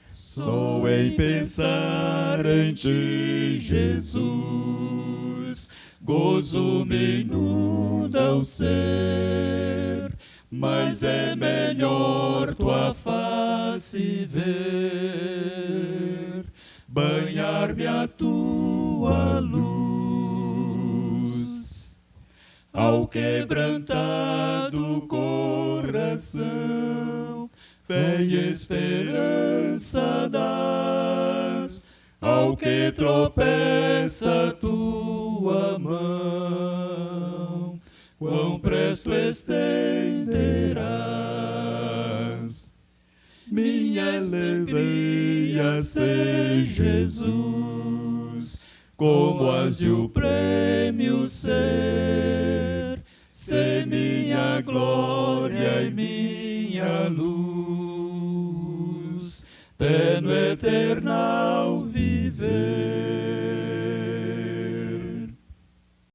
Só em pensar em ti, Jesus, gozo me inunda o ser, mas é melhor tua face ver, banhar-me a tua luz. Ao quebrantado coração, fé e esperança dás, ao que tropeça tua mão, quão presto estenderás. Minha alegria sei, Jesus, como as de o prêmio ser, ser minha glória e minha luz, tênue eternal viver.